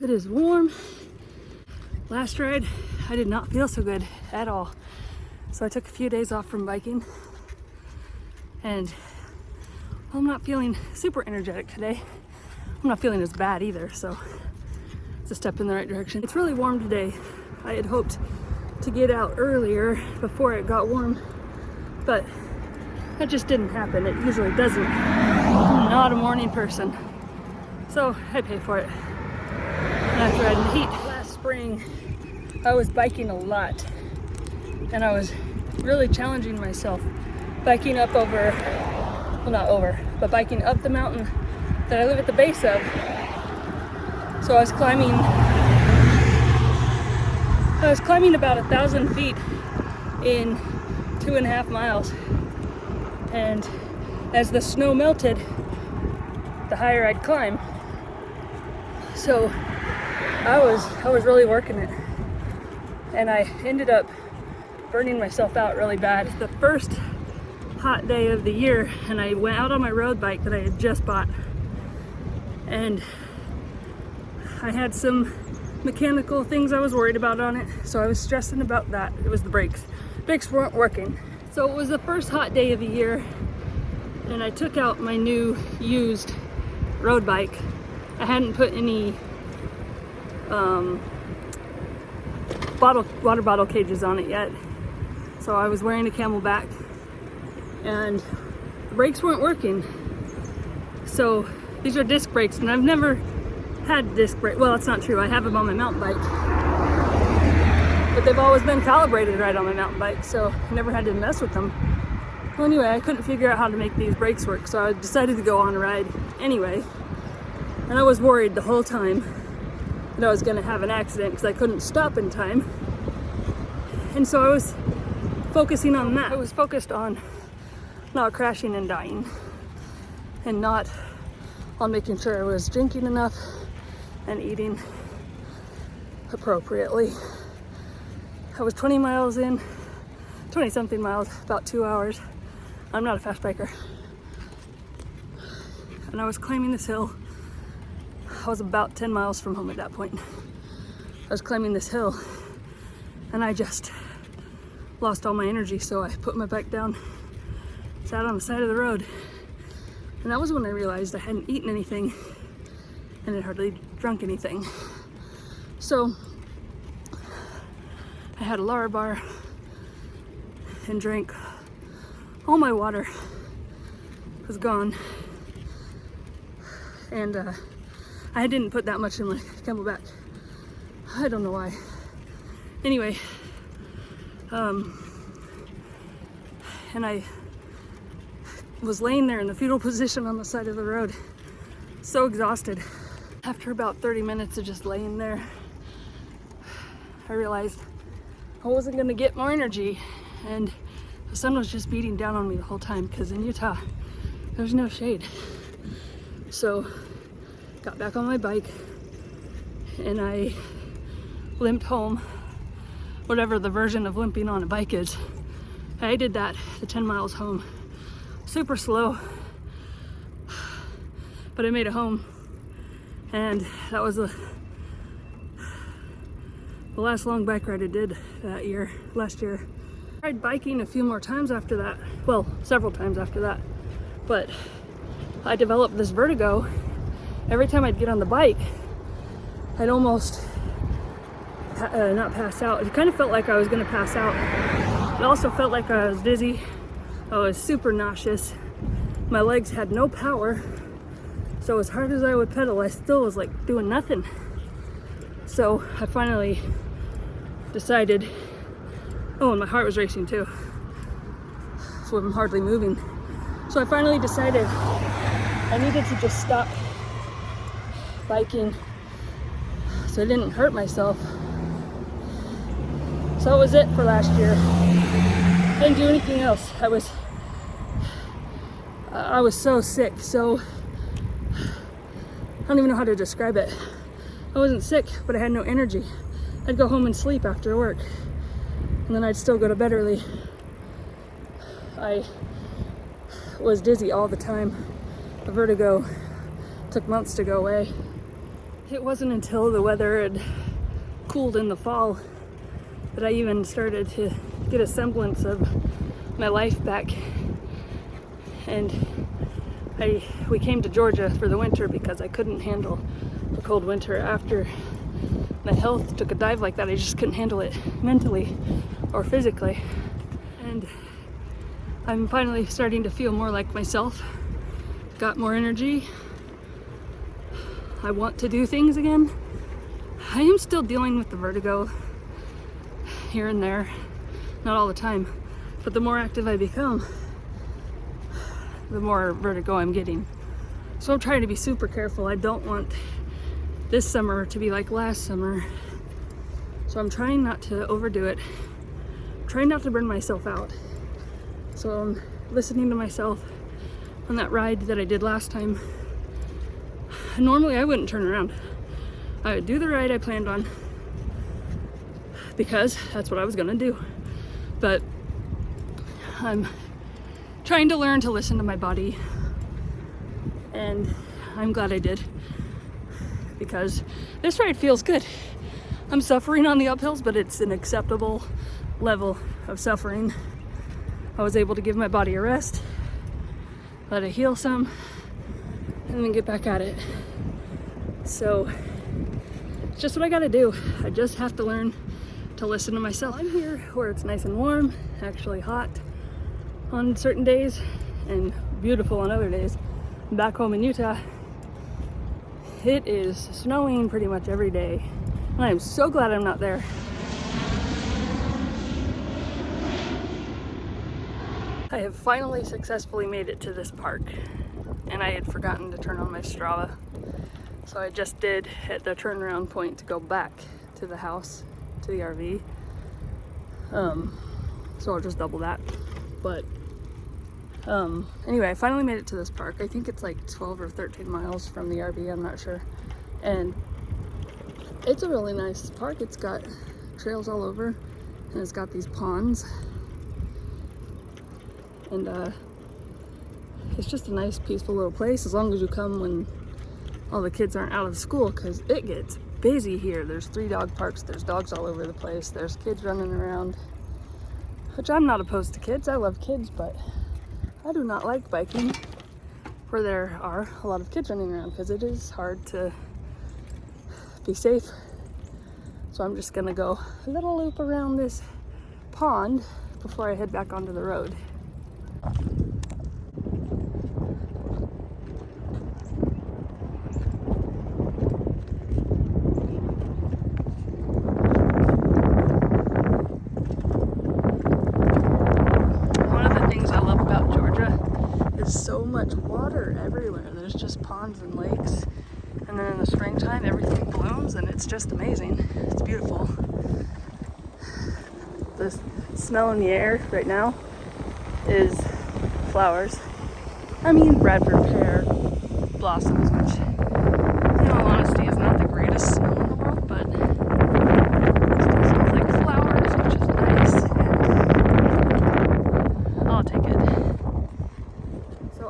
It is warm. Last ride, I did not feel so good at all. So I took a few days off from biking, and I'm not feeling super energetic today. I'm not feeling as bad either, so it's a step in the right direction. It's really warm today. I had hoped to get out earlier before it got warm, but that just didn't happen. It usually doesn't. I'm not a morning person, so I pay for it. And I have to ride in the heat. Last spring, I was biking a lot, and I was really challenging myself, biking up over, well, not over, but biking up the mountain that I live at the base of. So I was climbing about 1,000 feet in 2.5 miles. And as the snow melted, the higher I'd climb. So I was really working it. And I ended up burning myself out really bad. It's the first hot day of the year, and I went out on my road bike that I had just bought. And I had some mechanical things I was worried about on it, so I was stressing about that. It was the brakes. Brakes weren't working. So it was the first hot day of the year, and I took out my new used road bike. I hadn't put any water bottle cages on it yet, so I was wearing a Camelback, and the brakes weren't working. So these are disc brakes, and I've never had disc brakes. Well, that's not true. I have them on my mountain bike, but they've always been calibrated right on my mountain bike, so I never had to mess with them. Well, anyway, I couldn't figure out how to make these brakes work, so I decided to go on a ride anyway. And I was worried the whole time that I was going to have an accident because I couldn't stop in time. And so I was focusing on that. I was focused on not crashing and dying, and not on making sure I was drinking enough and eating appropriately. I was 20 miles in, 20 something miles, about 2 hours. I'm not a fast biker. And I was climbing this hill. I was about 10 miles from home at that point. I was climbing this hill, and I just lost all my energy, so I put my bike down, sat on the side of the road, and that was when I realized I hadn't eaten anything and had hardly drunk anything. So I had a Lara bar and drank all my water. It was gone, and I didn't put that much in my Camelback. I don't know why. Anyway, and I was laying there in the fetal position on the side of the road, so exhausted. After about 30 minutes of just laying there, I realized I wasn't gonna get more energy, and the sun was just beating down on me the whole time, because in Utah, there's no shade. So got back on my bike, and I limped home, whatever the version of limping on a bike is. I did that the 10 miles home, super slow, but I made it home, and that was the last long bike ride I did last year. I tried biking a few more times after that, well, several times after that, but I developed this vertigo. Every time I'd get on the bike, I'd almost not pass out. It kind of felt like I was gonna pass out. It also felt like I was dizzy. I was super nauseous. My legs had no power. So as hard as I would pedal, I still was like doing nothing. So I finally decided, oh, and my heart was racing too. So I'm hardly moving. So I finally decided I needed to just stop biking so I didn't hurt myself. So that was it for last year. I didn't do anything else. I was so sick, so I don't even know how to describe it. I wasn't sick, but I had no energy. I'd go home and sleep after work, and then I'd still go to bed early. I was dizzy all the time. The vertigo took months to go away. It wasn't until the weather had cooled in the fall that I even started to get a semblance of my life back. And we came to Georgia for the winter because I couldn't handle the cold winter. After my health took a dive like that, I just couldn't handle it mentally or physically. And I'm finally starting to feel more like myself, got more energy. I want to do things again. I am still dealing with the vertigo here and there, not all the time, but the more active I become, the more vertigo I'm getting. So I'm trying to be super careful. I don't want this summer to be like last summer. So I'm trying not to overdo it, trying not to burn myself out. So I'm listening to myself on that ride that I did last time. Normally I wouldn't turn around. I would do the ride I planned on because that's what I was gonna do. But I'm trying to learn to listen to my body, and I'm glad I did, because this ride feels good. I'm suffering on the uphills, but it's an acceptable level of suffering. I was able to give my body a rest, let it heal some, and then get back at it. So it's just what I gotta do. I just have to learn to listen to myself. I'm here where it's nice and warm, actually hot on certain days and beautiful on other days. Back home in Utah, it is snowing pretty much every day, and I am so glad I'm not there. I have finally successfully made it to this park, and I had forgotten to turn on my Strava. So I just did hit the turnaround point to go back to the house, to the RV. So I'll just double that. But anyway, I finally made it to this park. I think it's like 12 or 13 miles from the RV, I'm not sure. And it's a really nice park. It's got trails all over, and it's got these ponds. And it's just a nice, peaceful little place, as long as you come when all the kids aren't out of school, because it gets busy here. There's 3 dog parks, there's dogs all over the place, there's kids running around, which I'm not opposed to kids. I love kids, but I do not like biking where there are a lot of kids running around, because it is hard to be safe. So I'm just gonna go a little loop around this pond before I head back onto the road. So much water everywhere. There's just ponds and lakes, and then in the springtime everything blooms, and it's just amazing. It's beautiful. The smell in the air right now is flowers. I mean Bradford pear blossoms, which in all honesty is not the greatest smell in the world, but it still smells like flowers, which is nice, and I'll take it.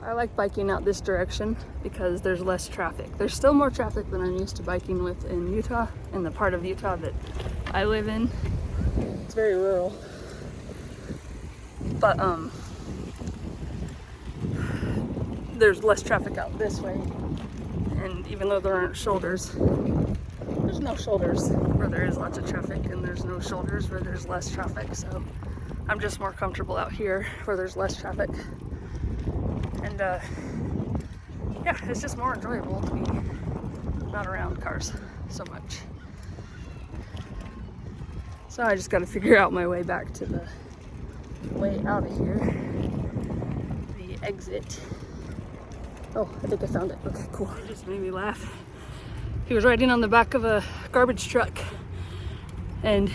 I like biking out this direction because there's less traffic. There's still more traffic than I'm used to biking with in Utah, in the part of Utah that I live in. It's very rural. But there's less traffic out this way. And even though there aren't shoulders, there's no shoulders where there is lots of traffic, and there's no shoulders where there's less traffic. So I'm just more comfortable out here where there's less traffic. And yeah, it's just more enjoyable to be not around cars so much. So I just got to figure out my way back to the way out of here, the exit. Oh, I think I found it. Okay, cool. It just made me laugh. He was riding on the back of a garbage truck, and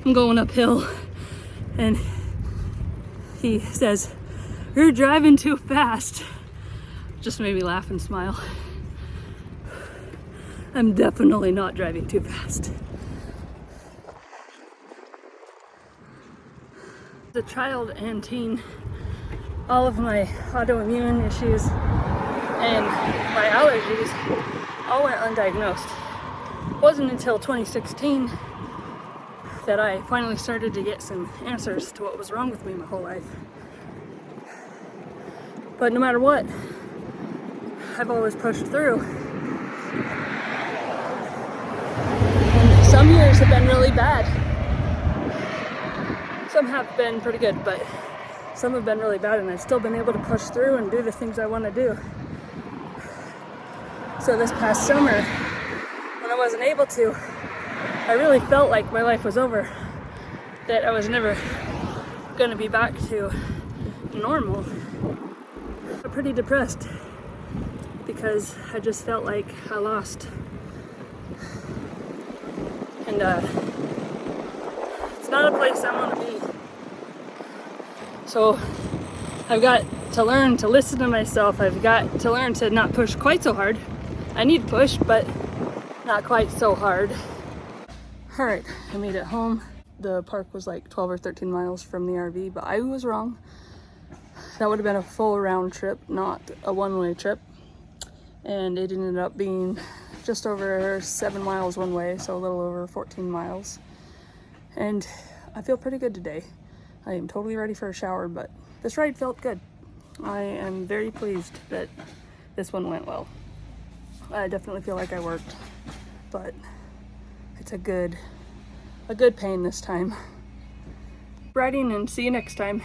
I'm going uphill, and he says, "You're driving too fast." Just made me laugh and smile. I'm definitely not driving too fast. As a child and teen, all of my autoimmune issues and my allergies all went undiagnosed. It wasn't until 2016 that I finally started to get some answers to what was wrong with me my whole life. But no matter what, I've always pushed through. And some years have been really bad. Some have been pretty good, but some have been really bad, and I've still been able to push through and do the things I want to do. So this past summer, when I wasn't able to, I really felt like my life was over, that I was never going to be back to normal. I'm pretty depressed because I just felt like I lost. And it's not a place I want to be. So I've got to learn to listen to myself. I've got to learn to not push quite so hard. I need to push, but not quite so hard. All right, I made it home. The park was like 12 or 13 miles from the RV, but I was wrong. That would have been a full round trip, not a one-way trip. And it ended up being just over 7 miles one way, so a little over 14 miles. And I feel pretty good today. I am totally ready for a shower, but this ride felt good. I am very pleased that this one went well. I definitely feel like I worked, but it's a good pain this time. Riding, and see you next time.